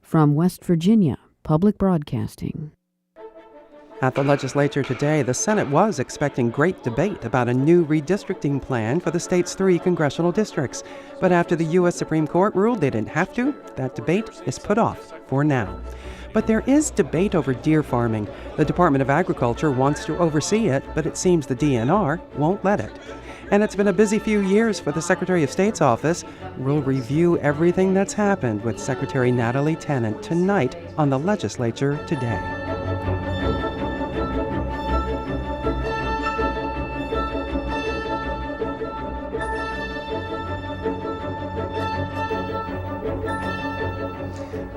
From West Virginia Public Broadcasting. At the Legislature today, the Senate was expecting great debate about a new redistricting plan for the state's 3 congressional districts. But after the U.S. Supreme Court ruled they didn't have to, that debate is put off for now. But there is debate over deer farming. The Department of Agriculture wants to oversee it, but it seems the DNR won't let it. And it's been a busy few years for the Secretary of State's office. We'll review everything that's happened with Secretary Natalie Tennant tonight on the Legislature Today.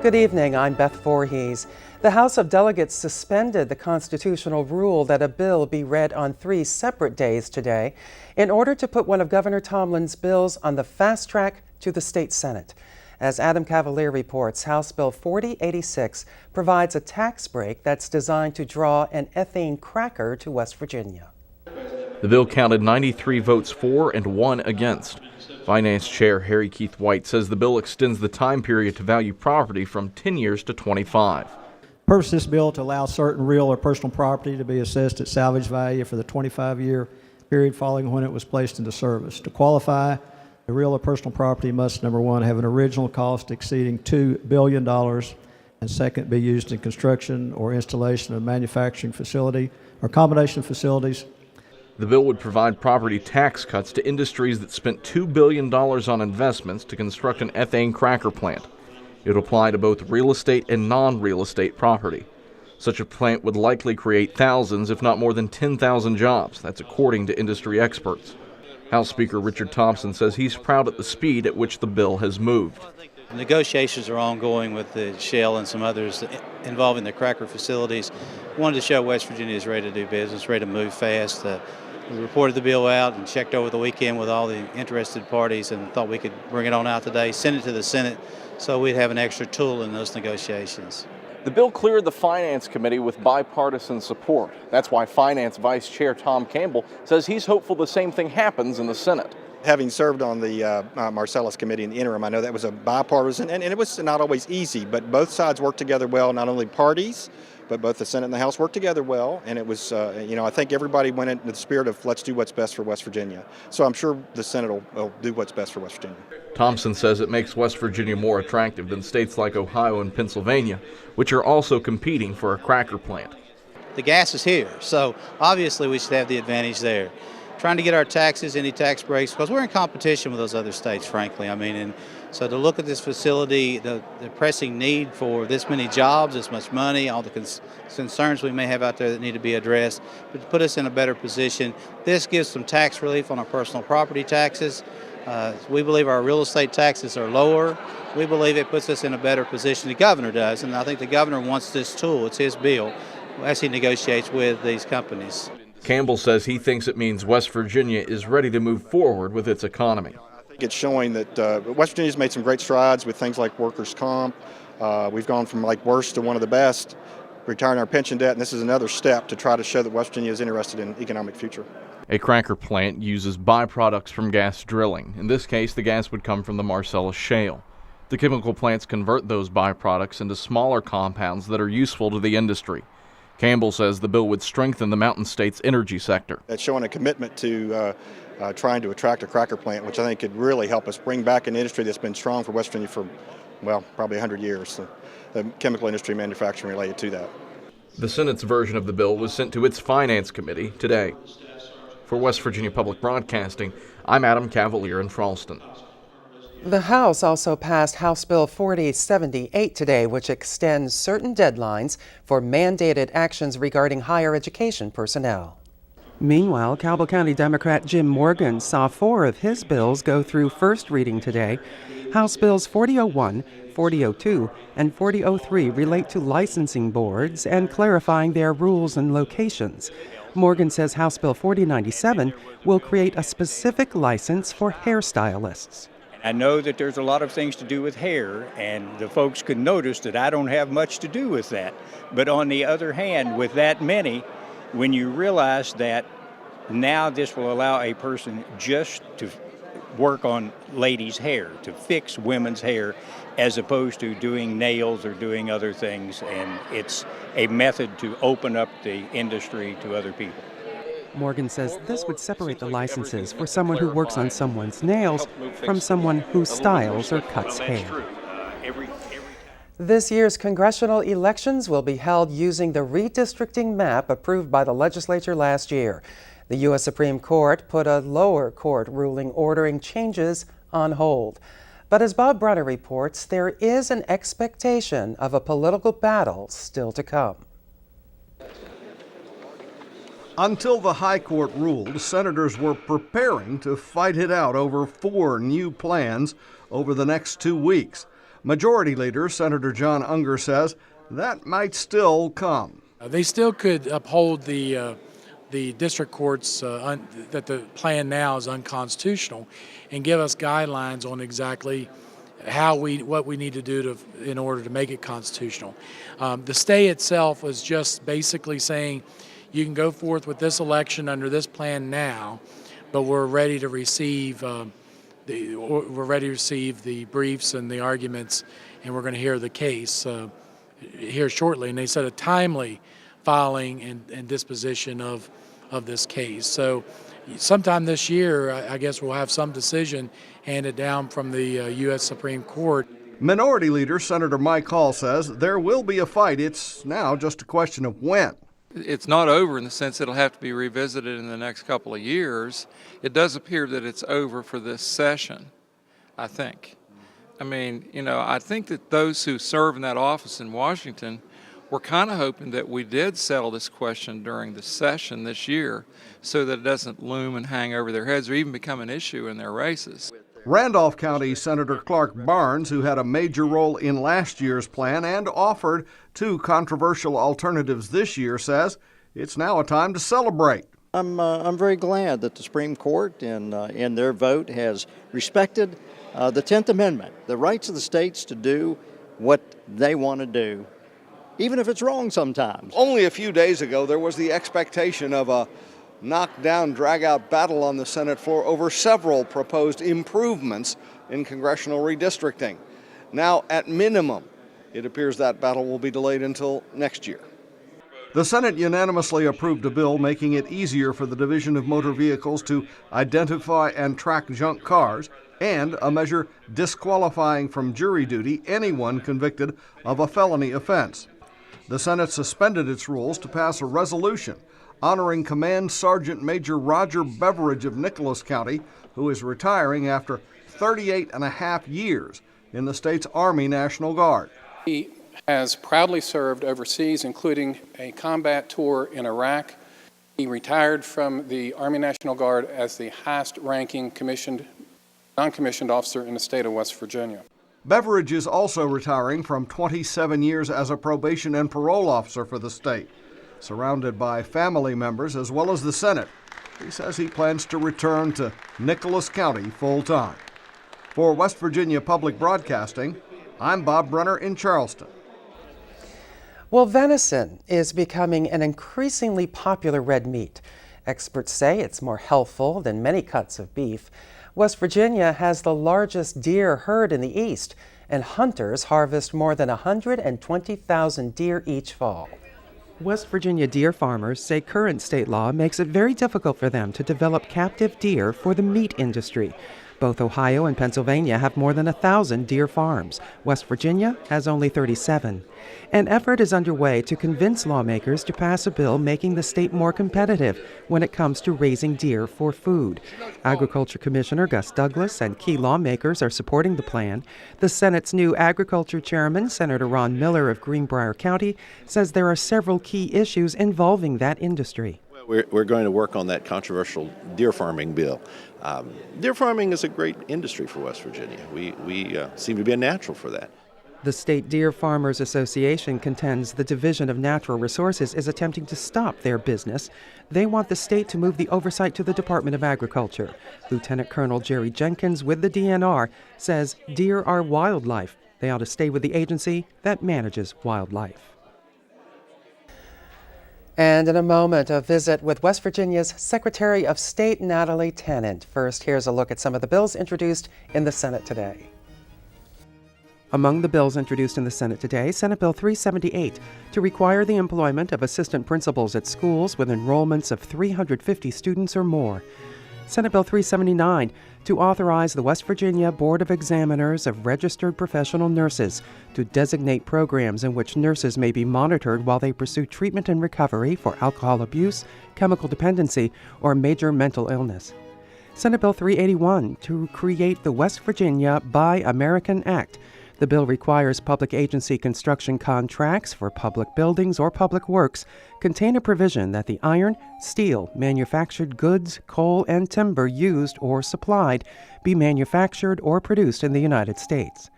Good evening, I'm Beth Voorhees. The House of Delegates suspended the constitutional rule that a bill be read on 3 separate days today in order to put one of Governor Tomlin's bills on the fast track to the state Senate. As Adam Cavalier reports, House Bill 4086 provides a tax break that's designed to draw an ethane cracker to West Virginia. The bill counted 93 votes for and 1 against. Finance Chair Harry Keith White says the bill extends the time period to value property from 10 years to 25. The purpose of this bill to allow certain real or personal property to be assessed at salvage value for the 25-year period following when it was placed into service. To qualify, the real or personal property must, number 1, have an original cost exceeding $2 billion, and second, be used in construction or installation of a manufacturing facility or combination of facilities. The bill would provide property tax cuts to industries that spent $2 billion on investments to construct an ethane cracker plant. It would apply to both real estate and non-real estate property. Such a plant would likely create thousands, if not more than 10,000 jobs. That's according to industry experts. House Speaker Richard Thompson says he's proud at the speed at which the bill has moved. Negotiations are ongoing with the Shell and some others involving the cracker facilities. Wanted to show West Virginia is ready to do business, ready to move fast. We reported the bill out and checked over the weekend with all the interested parties and thought we could bring it on out today, send it to the Senate so we'd have an extra tool in those negotiations. The bill cleared the Finance Committee with bipartisan support. That's why Finance Vice Chair Tom Campbell says he's hopeful the same thing happens in the Senate. Having served on the Marcellus Committee in the interim, I know that was a bipartisan, and it was not always easy, but both sides worked together well, not only parties, but both the Senate and the House worked together well, and it was, I think everybody went into the spirit of let's do what's best for West Virginia. So I'm sure the Senate will do what's best for West Virginia. Thompson says it makes West Virginia more attractive than states like Ohio and Pennsylvania, which are also competing for a cracker plant. The gas is here, so obviously we should have the advantage there. Trying to get our taxes, any tax breaks, because we're in competition with those other states, frankly. And so to look at this facility, the pressing need for this many jobs, this much money, all the concerns we may have out there that need to be addressed, but to put us in a better position. This gives some tax relief on our personal property taxes. We believe our real estate taxes are lower. We believe it puts us in a better position. The governor does, and I think the governor wants this tool. It's his bill as he negotiates with these companies. Campbell says he thinks it means West Virginia is ready to move forward with its economy. It's showing that West Virginia's made some great strides with things like workers' comp. We've gone from like worst to one of the best, retiring our pension debt, and this is another step to try to show that West Virginia is interested in economic future. A cracker plant uses byproducts from gas drilling. In this case, the gas would come from the Marcellus Shale. The chemical plants convert those byproducts into smaller compounds that are useful to the industry. Campbell says the bill would strengthen the Mountain State's energy sector. That's showing a commitment to trying to attract a cracker plant, which I think could really help us bring back an industry that's been strong for West Virginia for, probably 100 years. The chemical industry manufacturing related to that. The Senate's version of the bill was sent to its Finance Committee today. For West Virginia Public Broadcasting, I'm Adam Cavalier in Charleston. The House also passed House Bill 4078 today, which extends certain deadlines for mandated actions regarding higher education personnel. Meanwhile, Cabell County Democrat Jim Morgan saw 4 of his bills go through first reading today. House Bills 4001, 4002, and 4003 relate to licensing boards and clarifying their rules and locations. Morgan says House Bill 4097 will create a specific license for hairstylists. I know that there's a lot of things to do with hair, and the folks could notice that I don't have much to do with that. But on the other hand, with that many, when you realize that now this will allow a person just to work on ladies' hair, to fix women's hair, as opposed to doing nails or doing other things. And it's a method to open up the industry to other people. Morgan says this would separate the licenses for someone who works on someone's nails from someone who styles or cuts hair. This year's congressional elections will be held using the redistricting map approved by the legislature last year. The U.S. Supreme Court put a lower court ruling ordering changes on hold. But as Bob Brunner reports, there is an expectation of a political battle still to come. Until the High Court ruled, senators were preparing to fight it out over 4 new plans over the next 2 weeks. Majority Leader Senator John Unger says that might still come. They still could uphold the district courts that the plan now is unconstitutional, and give us guidelines on exactly what we need to do in order to make it constitutional. The stay itself was just basically saying you can go forth with this election under this plan now, but we're ready to receive the briefs and the arguments, and we're going to hear the case here shortly. And they said a timely filing and disposition of this case. So sometime this year, I guess we'll have some decision handed down from the U.S. Supreme Court. Minority Leader Senator Mike Hall says there will be a fight. It's now just a question of when. It's not over in the sense it'll have to be revisited in the next couple of years. It does appear that it's over for this session, I think. I mean, I think that those who serve in that office in Washington were kind of hoping that we did settle this question during the session this year so that it doesn't loom and hang over their heads or even become an issue in their races. Randolph County Senator Clark Barnes, who had a major role in last year's plan and offered 2 controversial alternatives this year, says it's now a time to celebrate. I'm very glad that the Supreme Court in their vote has respected the 10th Amendment, the rights of the states to do what they want to do, even if it's wrong sometimes. Only a few days ago, there was the expectation of a knockdown, drag-out battle on the Senate floor over several proposed improvements in congressional redistricting. Now, at minimum, it appears that battle will be delayed until next year. The Senate unanimously approved a bill making it easier for the Division of Motor Vehicles to identify and track junk cars, and a measure disqualifying from jury duty anyone convicted of a felony offense. The Senate suspended its rules to pass a resolution honoring Command Sergeant Major Roger Beveridge of Nicholas County, who is retiring after 38 and a half years in the state's Army National Guard. He has proudly served overseas, including a combat tour in Iraq. He retired from the Army National Guard as the highest-ranking non-commissioned officer in the state of West Virginia. Beveridge is also retiring from 27 years as a probation and parole officer for the state. Surrounded by family members as well as the Senate, he says he plans to return to Nicholas County full-time. For West Virginia Public Broadcasting, I'm Bob Brunner in Charleston. Well, venison is becoming an increasingly popular red meat. Experts say it's more healthful than many cuts of beef. West Virginia has the largest deer herd in the East, and hunters harvest more than 120,000 deer each fall. West Virginia deer farmers say current state law makes it very difficult for them to develop captive deer for the meat industry. Both Ohio and Pennsylvania have more than 1,000 deer farms. West Virginia has only 37. An effort is underway to convince lawmakers to pass a bill making the state more competitive when it comes to raising deer for food. Agriculture Commissioner Gus Douglas and key lawmakers are supporting the plan. The Senate's new Agriculture Chairman, Senator Ron Miller of Greenbrier County, says there are several key issues involving that industry. We're going to work on that controversial deer farming bill. Deer farming is a great industry for West Virginia. We seem to be a natural for that. The State Deer Farmers Association contends the Division of Natural Resources is attempting to stop their business. They want the state to move the oversight to the Department of Agriculture. Lieutenant Colonel Jerry Jenkins with the DNR says deer are wildlife. They ought to stay with the agency that manages wildlife. And in a moment, a visit with West Virginia's Secretary of State Natalie Tennant. First, here's a look at some of the bills introduced in the Senate today. Among the bills introduced in the Senate today, Senate Bill 378 to require the employment of assistant principals at schools with enrollments of 350 students or more. Senate Bill 379 to authorize the West Virginia Board of Examiners of Registered Professional Nurses to designate programs in which nurses may be monitored while they pursue treatment and recovery for alcohol abuse, chemical dependency, or major mental illness. Senate Bill 381 to create the West Virginia Buy American Act. The bill requires public agency construction contracts for public buildings or public works contain a provision that the iron, steel, manufactured goods, coal, and timber used or supplied be manufactured or produced in the United States.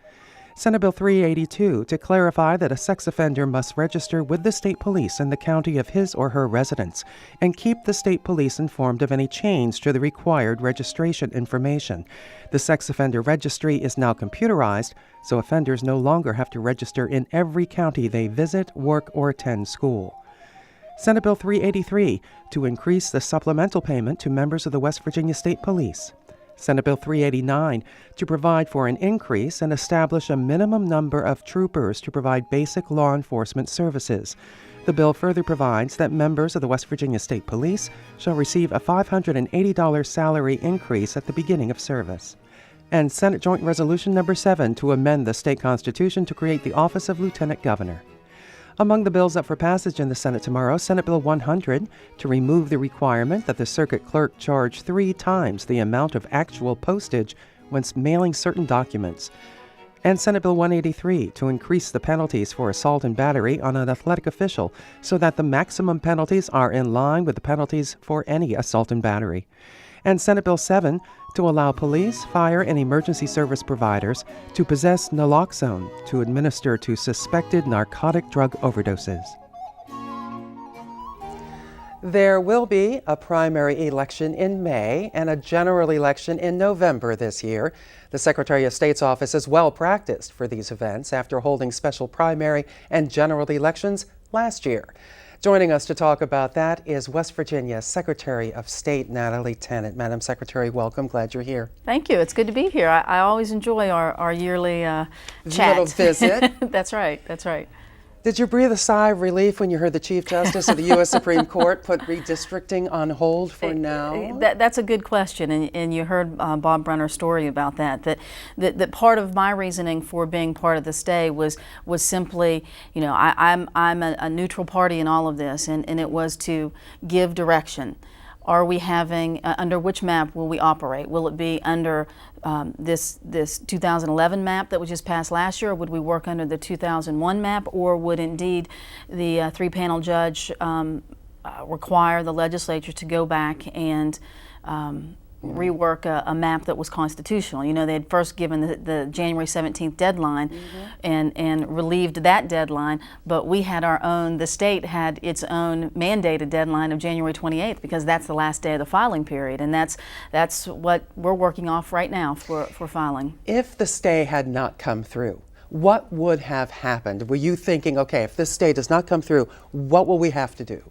Senate Bill 382 to clarify that a sex offender must register with the state police in the county of his or her residence and keep the state police informed of any change to the required registration information. The sex offender registry is now computerized, so offenders no longer have to register in every county they visit, work, or attend school. Senate Bill 383 to increase the supplemental payment to members of the West Virginia State Police. Senate Bill 389 to provide for an increase and establish a minimum number of troopers to provide basic law enforcement services. The bill further provides that members of the West Virginia State Police shall receive a $580 salary increase at the beginning of service. And Senate Joint Resolution Number 7 to amend the state constitution to create the office of Lieutenant Governor. Among the bills up for passage in the Senate tomorrow, Senate Bill 100 to remove the requirement that the circuit clerk charge 3 times the amount of actual postage when mailing certain documents. And Senate Bill 183 to increase the penalties for assault and battery on an athletic official so that the maximum penalties are in line with the penalties for any assault and battery. And Senate Bill 7 to allow police, fire, and emergency service providers to possess naloxone to administer to suspected narcotic drug overdoses. There will be a primary election in May and a general election in November this year. The Secretary of State's office is well practiced for these events after holding special primary and general elections last year. Joining us to talk about that is West Virginia Secretary of State Natalie Tennant. Madam Secretary, welcome. Glad you're here. Thank you. It's good to be here. I always enjoy our yearly chat. Little visit. That's right. That's right. Did you breathe a sigh of relief when you heard the Chief Justice of the U.S. Supreme Court put redistricting on hold for now? That's a good question, and you heard Bob Brunner's story about that part of my reasoning for being part of the stay was simply, I'm a neutral party in all of this, and it was to give direction. Are we having, under which map will we operate? Will it be under this 2011 map that was just passed last year, or would we work under the 2001 map, or would indeed the three-panel judge require the legislature to go back and rework a map that was constitutional? They had first given the January 17th deadline and relieved that deadline, but we had our own, the state had its own mandated deadline of January 28th because that's the last day of the filing period, and that's what we're working off right now for filing. If the stay had not come through, what would have happened? Were you thinking, okay, if this stay does not come through, what will we have to do?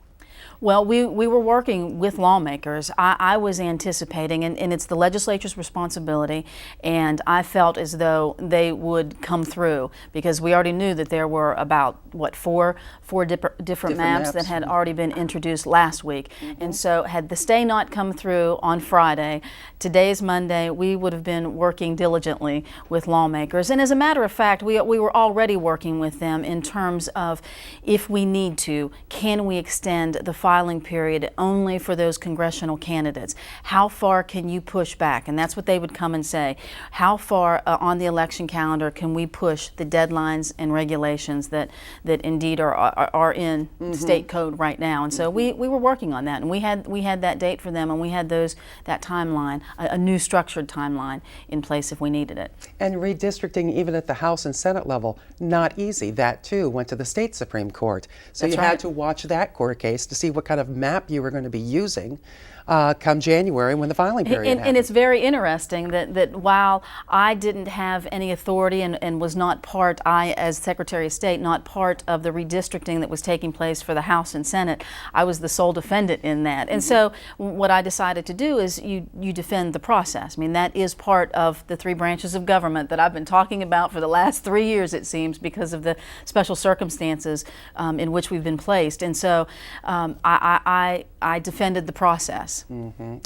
Well, we were working with lawmakers. I was anticipating, and it's the legislature's responsibility, and I felt as though they would come through because we already knew that there were about, four different maps that had already been introduced last week. And so had the stay not come through on Friday, today's Monday, we would have been working diligently with lawmakers. And as a matter of fact, we were already working with them in terms of, if we need to, can we extend the filing period only for those congressional candidates? How far can you push back? And that's what they would come and say. How far on the election calendar can we push the deadlines and regulations that indeed are in state code right now? And so we were working on that, and we had that date for them, and we had that timeline, a new structured timeline in place if we needed it. And redistricting, even at the House and Senate level, not easy. That too went to the state Supreme Court. So you had to watch that court case to see what what kind of map you were going to be using come January when the filing period and it's very interesting that while I didn't have any authority and was not part, as Secretary of State, not part of the redistricting that was taking place for the House and Senate, I was the sole defendant in that. And so what I decided to do is you defend the process. I mean, that is part of the three branches of government that I've been talking about for the last 3 years, it seems, because of the special circumstances in which we've been placed. And so I defended the process.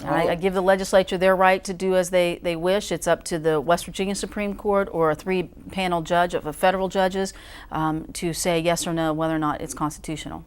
I give the legislature their right to do as they wish. It's up to the West Virginia Supreme Court or a three-panel judge of federal judges to say yes or no whether or not it's constitutional.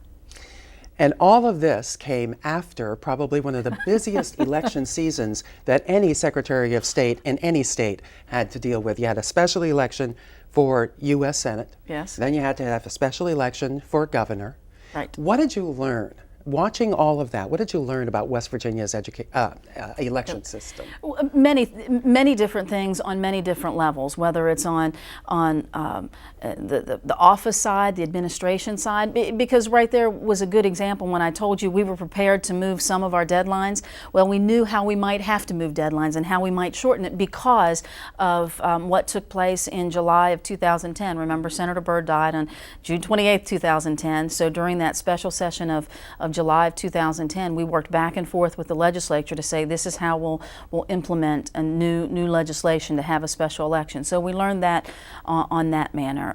And all of this came after probably one of the busiest election seasons that any Secretary of State in any state had to deal with. You had a special election for U.S. Senate. Yes. Then you had to have a special election for governor. Right. What did you learn? Watching all of that, what did you learn about West Virginia's election system? Many different things on many different levels, whether it's on the office side, the administration side, because right there was a good example when I told you we were prepared to move some of our deadlines. Well, we knew how we might have to move deadlines and how we might shorten it because of what took place in July of 2010. Remember, Senator Byrd died on June 28, 2010, so during that special session of July of 2010, we worked back and forth with the legislature to say this is how we'll implement a new legislation to have a special election. So we learned that on that manner.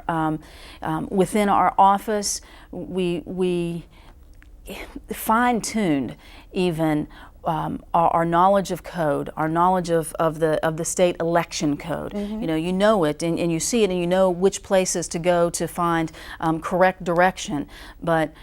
Within our office, we fine-tuned even our knowledge of code, our knowledge of the state election code. You know it and you see it and you know which places to go to find correct direction. But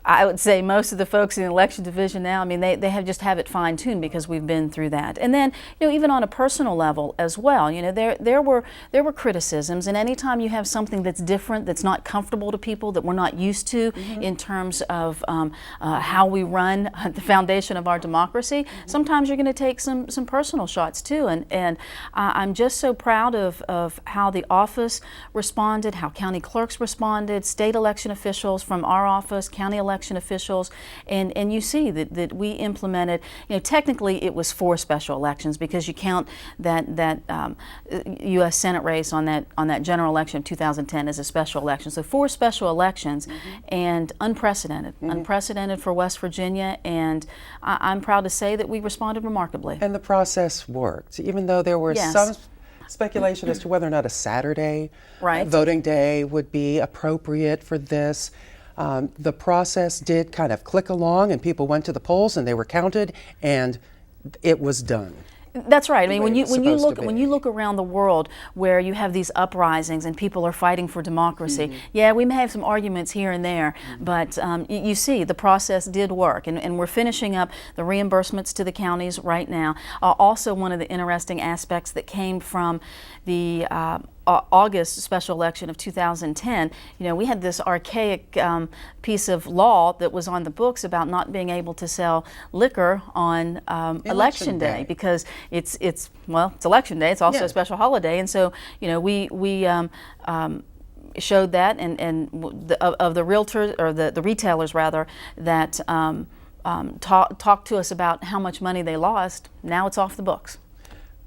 I would say most of the folks in the election division now, I mean, they have it fine-tuned because we've been through that. And then, even on a personal level as well, there were criticisms, and anytime you have something that's different, that's not comfortable to people, that we're not used to in terms of how we run the foundation of our democracy, sometimes you're going to take some personal shots too. And I'm just so proud of how the office responded, how county clerks responded, state election officials from our office, county election officials, and you see that we implemented, technically it was 4 special elections because you count that U.S. Senate race on that general election of 2010 as a special election. So 4 special elections and unprecedented for West Virginia, and I'm proud to say that we responded remarkably. And the process worked, even though there were some speculation as to whether or not a Saturday voting day would be appropriate for this. The process did kind of click along, and people went to the polls and they were counted, and it was done. That's right. I mean, when you look around the world where you have these uprisings and people are fighting for democracy, yeah, we may have some arguments here and there, but you see the process did work, and we're finishing up the reimbursements to the counties right now. Also, one of the interesting aspects that came from the August special election of 2010, we had this archaic piece of law that was on the books about not being able to sell liquor on election day because it's election day. It's also a special holiday, and so we showed that and of the realtors or the retailers rather that talked to us about how much money they lost. Now it's off the books.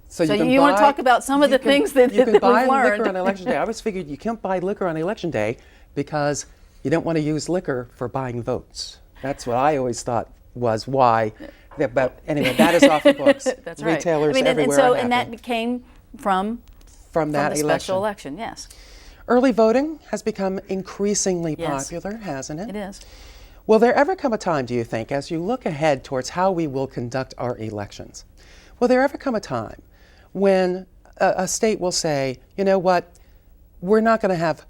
So you want to talk about some of the things that you can buy we've learned. liquor on election day. I always figured you can't buy liquor on election day because you don't want to use liquor for buying votes. That's what I always thought was why. But anyway, that is off the books. That's right. Retailers everywhere. And that came from that the special election. Yes. Early voting has become increasingly popular, hasn't it? It is. Will there ever come a time, do you think, as you look ahead towards how we will conduct our elections, will there ever come a time when a state will say, you know what, we're not going to have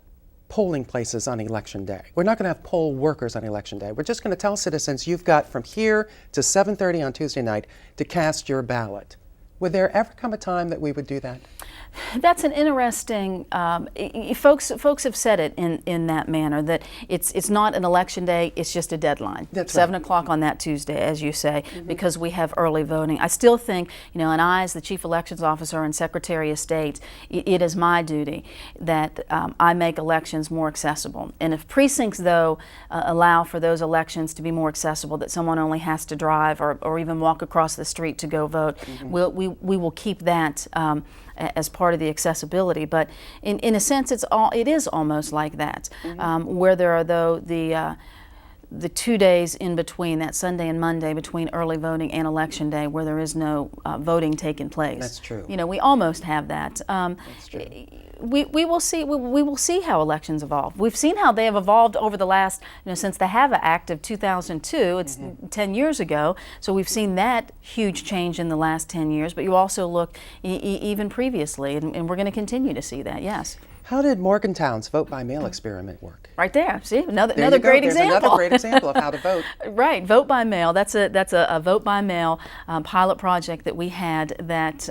polling places on election day. We're not going to have poll workers on election day. We're just going to tell citizens you've got from here to 7:30 on Tuesday night to cast your ballot. Would there ever come a time that we would do that? That's an interesting. Folks have said it in that manner, that it's not an election day; it's just a deadline. That's 7 right. o'clock on that Tuesday, as you say, because we have early voting. I still think, and I, as the Chief Elections Officer and Secretary of State, it is my duty that I make elections more accessible. And if precincts, though, allow for those elections to be more accessible, that someone only has to drive or even walk across the street to go vote, we will keep that as part of the accessibility. But in a sense, it is almost like that, where there are, though, the 2 days in between, that Sunday and Monday between early voting and election day, where there is no voting taking place. That's true. We almost have that. That's true. We will see. We will see how elections evolve. We've seen how they have evolved over the last, since the HAVA Act of 2002. It's 10 years ago. So we've seen that huge change in the last 10 years. But you also look even previously, and we're going to continue to see that. Yes. How did Morgantown's vote-by-mail experiment work? Right there. See, another There you go. great There's example. Another great example of how to vote. Right, vote by mail. That's a vote by mail pilot project that we had. That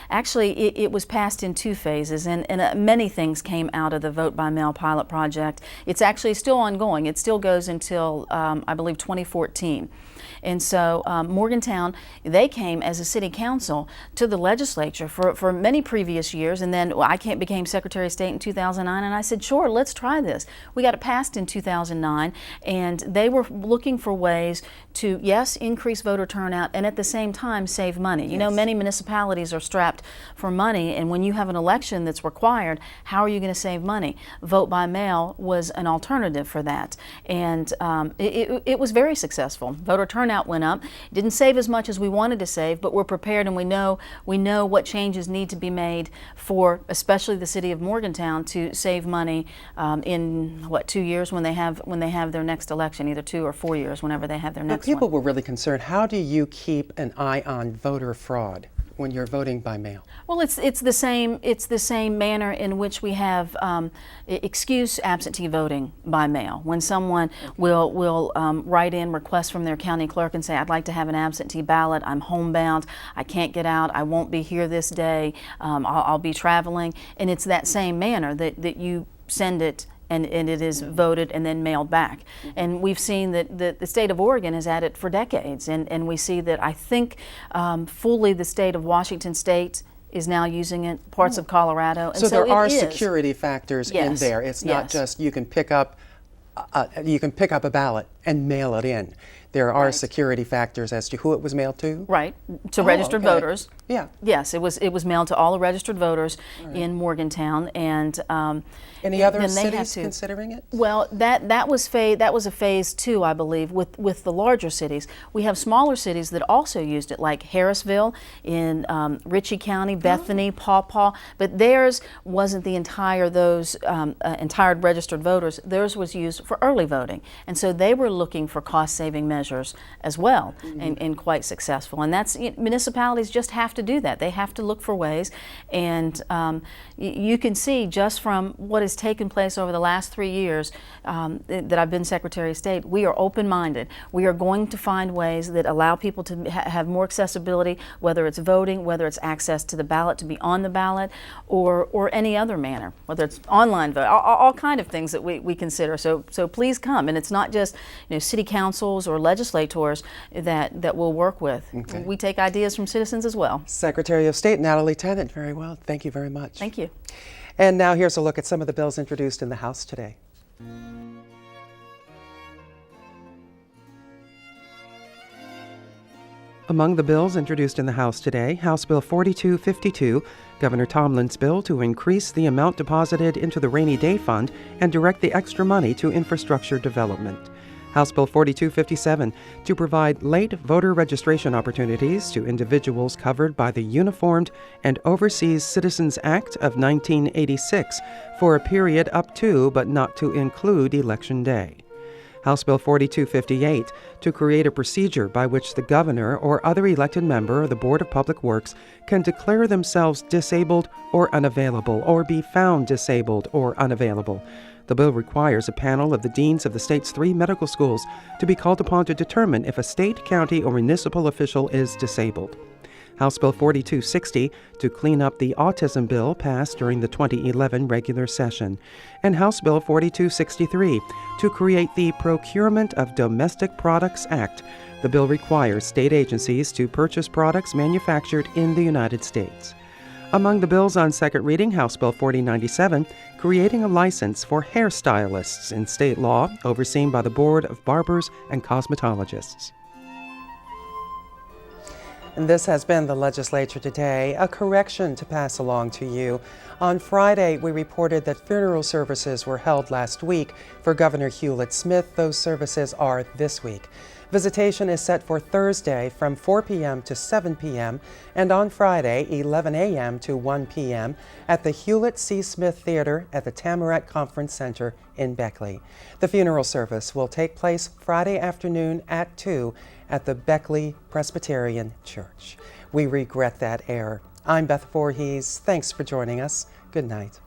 actually it was passed in 2 phases, and many things came out of the vote by mail pilot project. It's actually still ongoing. It still goes until I believe 2014. And so Morgantown, they came as a city council to the legislature for many previous years, and then I became Secretary of State in 2009, and I said, sure, let's try this. We got it passed in 2009, and they were looking for ways to, yes, increase voter turnout and at the same time save money. You know, many municipalities are strapped for money, and when you have an election that's required, how are you going to save money? Vote by mail was an alternative for that, and it was very successful. Voter turnout went up. Didn't save as much as we wanted to save, but we're prepared, and we know what changes need to be made for especially the city of Morgantown to save money in 2 years when they have their next election, either 2 or 4 years whenever they have their next People one. were really concerned. How do you keep an eye on voter fraud when you're voting by mail? Well, it's the same manner in which we have excuse absentee voting by mail. When someone will write in requests from their county clerk and say, I'd like to have an absentee ballot, I'm homebound, I can't get out, I won't be here this day, I'll be traveling, and it's that same manner that you send it and it is voted and then mailed back. And we've seen that the state of Oregon has had it for decades, and we see that I think fully the state of Washington State is now using it, parts of Colorado. And so there are is. security factors in there. It's not just you can pick up a ballot and mail it in. There are security factors as to who it was mailed to? Right, to registered voters. Yeah. Yes, it was mailed to all the registered voters in Morgantown, and any other then cities considering it? Well, that was a phase 2, I believe, with the larger cities. We have smaller cities that also used it, like Harrisville in Ritchie County, Bethany, Paw Paw, but theirs wasn't the entire registered voters. Theirs was used for early voting, and so they were looking for cost-saving measures as well, and quite successful. And that's, municipalities just have to do that. They have to look for ways, and you can see just from what has taken place over the last 3 years that I've been Secretary of State, we are open-minded. We are going to find ways that allow people to have more accessibility, whether it's voting, whether it's access to the ballot, to be on the ballot, or any other manner, whether it's online vote, all kind of things that we consider. So please come, and it's not just city councils or legislators that we'll work with. Okay. We take ideas from citizens as well. Secretary of State Natalie Tennant, very well. Thank you very much. Thank you. And now here's a look at some of the bills introduced in the House today. Among the bills introduced in the House today, House Bill 4252, Governor Tomlin's bill to increase the amount deposited into the Rainy Day Fund and direct the extra money to infrastructure development. House Bill 4257, to provide late voter registration opportunities to individuals covered by the Uniformed and Overseas Citizens Act of 1986 for a period up to but not to include Election Day. House Bill 4258, to create a procedure by which the governor or other elected member of the Board of Public Works can declare themselves disabled or unavailable, or be found disabled or unavailable. The bill requires a panel of the deans of the state's 3 medical schools to be called upon to determine if a state, county, or municipal official is disabled. House Bill 4260 to clean up the autism bill passed during the 2011 regular session, and House Bill 4263 to create the Procurement of Domestic Products Act. The bill requires state agencies to purchase products manufactured in the United States. Among the bills on second reading, House Bill 4097, creating a license for hairstylists in state law overseen by the Board of Barbers and Cosmetologists. And this has been the Legislature Today. A correction to pass along to you. On Friday, we reported that funeral services were held last week for Governor Hewlett Smith. Those services are this week. Visitation is set for Thursday from 4 p.m. to 7 p.m. and on Friday, 11 a.m. to 1 p.m. at the Hewlett C. Smith Theater at the Tamarack Conference Center in Beckley. The funeral service will take place Friday afternoon at 2 at the Beckley Presbyterian Church. We regret that error. I'm Beth Voorhees. Thanks for joining us. Good night.